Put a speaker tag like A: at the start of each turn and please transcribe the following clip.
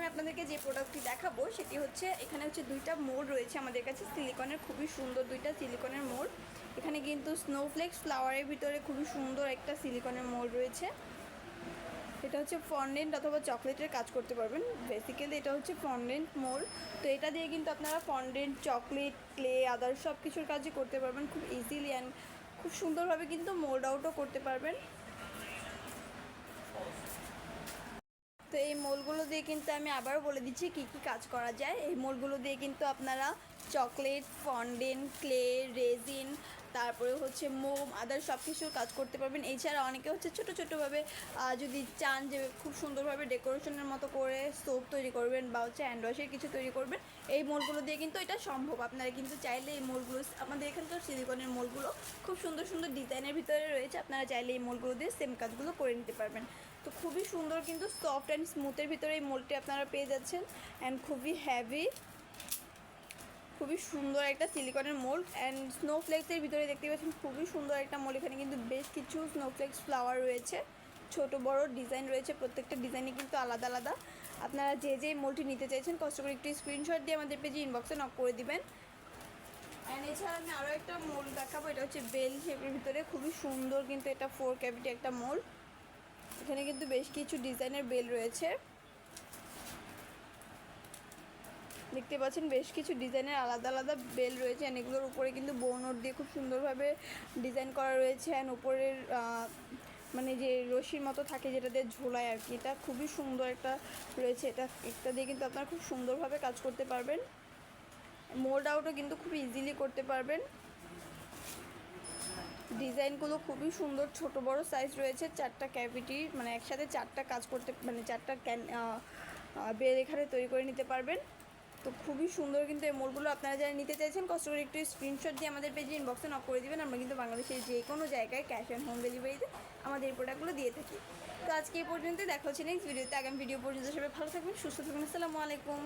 A: আমি আপনাদেরকে যে প্রোডাক্টটি দেখাবো সেটি হচ্ছে, এখানে হচ্ছে দুইটা মোল্ড রয়েছে আমাদের কাছে সিলিকনের, খুবই সুন্দর দুইটা সিলিকনের মোল্ড। এখানে কিন্তু স্নোফ্লেক্স ফ্লাওয়ারের ভিতরে খুবই সুন্দর একটা সিলিকনের মোল্ড রয়েছে। এটা হচ্ছে ফন্ডেন্ট অথবা চকলেটের কাজ করতে পারবেন। বেসিক্যালি এটা হচ্ছে ফন্ডেন্ট মোল্ড। তো এটা দিয়ে কিন্তু আপনারা ফন্ডেন্ট, চকলেট, ক্লে, আদার সব কিছুর কাজই করতে পারবেন খুব ইজিলি অ্যান্ড খুব সুন্দরভাবে কিন্তু মোল্ড আউটও করতে পারবেন। তো এই মোলগুলো দিয়ে কিন্তু আমি আবারও বলে দিচ্ছি কী কী কাজ করা যায়। এই মোলগুলো দিয়ে কিন্তু আপনারা চকলেট, ফন্ডেন্ট, ক্লে, রেজিন, তারপরে হচ্ছে মোম, আদার সব কিছুর কাজ করতে পারবেন। এছাড়া অনেকে হচ্ছে ছোটো ছোটোভাবে যদি চান যে খুব সুন্দরভাবে ডেকোরেশনের মতো করে সোপ তৈরি করবেন বা হচ্ছে হ্যান্ড ওয়াশের কিছু তৈরি করবেন, এই মোলগুলো দিয়ে কিন্তু এটা সম্ভব। আপনারা কিন্তু চাইলে এই মোলগুলো, আমাদের এখানকার সিলিকনের মোলগুলো খুব সুন্দর সুন্দর ডিজাইনের ভিতরে রয়েছে, আপনারা চাইলে এই মোলগুলো দিয়ে সেম কাজগুলো করে নিতে পারবেন। তো খুবই সুন্দর কিন্তু সফট অ্যান্ড স্মুথের ভিতরে এই মোল্ডটি আপনারা পেয়ে যাচ্ছেন অ্যান্ড খুবই হ্যাভি, খুবই সুন্দর একটা সিলিকনের মোল্ড। অ্যান্ড স্নোফ্লেক্সের ভিতরে দেখতে পাচ্ছেন খুবই সুন্দর একটা মোল্ড। এখানে কিন্তু বেশ কিছু স্নোফ্লেক্স ফ্লাওয়ার রয়েছে, ছোট বড় ডিজাইন রয়েছে, প্রত্যেকটা ডিজাইনে কিন্তু আলাদা আলাদা। আপনারা যে যেই মোল্ডটি নিতে চাইছেন কষ্ট করে একটি স্ক্রিনশট দিয়ে আমাদের পেজে ইনবক্সে নক করে দিবেন। অ্যান্ড এছাড়া আমি আরও একটা মোল্ড দেখাবো, এটা হচ্ছে বেল শেপের ভিতরে, খুবই সুন্দর কিন্তু এটা 4 ক্যাভিটি একটা মোল্ড। এখানে কিন্তু বেশ কিছু ডিজাইনের বেল রয়েছে, দেখতে পাচ্ছেন বেশ কিছু ডিজাইনের আলাদা আলাদা বেল রয়েছে। অ্যান্ড এগুলোর উপরে কিন্তু বোনোট দিয়ে খুব সুন্দরভাবে ডিজাইন করা রয়েছে। অ্যান্ড উপরের মানে যে রশির মতো থাকে যেটা দিয়ে ঝোলায় আর কি, এটা খুবই সুন্দর একটা রয়েছে। এটা দিয়ে কিন্তু আপনারা খুব সুন্দরভাবে কাজ করতে পারবেন। মোল্ড আউটও কিন্তু খুব ইজিলি করতে পারবেন। ডিজাইনগুলো খুবই সুন্দর, ছোট বড় সাইজ রয়েছে, 4টা ক্যাভিটি, মানে একসাথে 4টা কাজ করতে, মানে 4টা বেল এখানে তৈরি করে নিতে পারবেন। তো খুবই সুন্দর কিন্তু এই মোলগুলো। আপনারা যারা নিতে চাইছেন কষ্ট করে একটু স্ক্রিনশট দিয়ে আমাদের পেজে ইনবক্সে নক করে দেবেন। আমরা কিন্তু বাংলাদেশের যে কোনো জায়গায় ক্যাশ অ্যান্ড হোম ডেলিভারিতে আমাদের এই প্রোডাক্টগুলো দিয়ে থাকি। তো আজকে এই পর্যন্তই, দেখা হচ্ছে নেক্সট ভিডিওতে। আগামী ভিডিও পর্যন্ত সবাই ভালো থাকবেন, সুস্থ থাকবেন। আসসালামু আলাইকুম।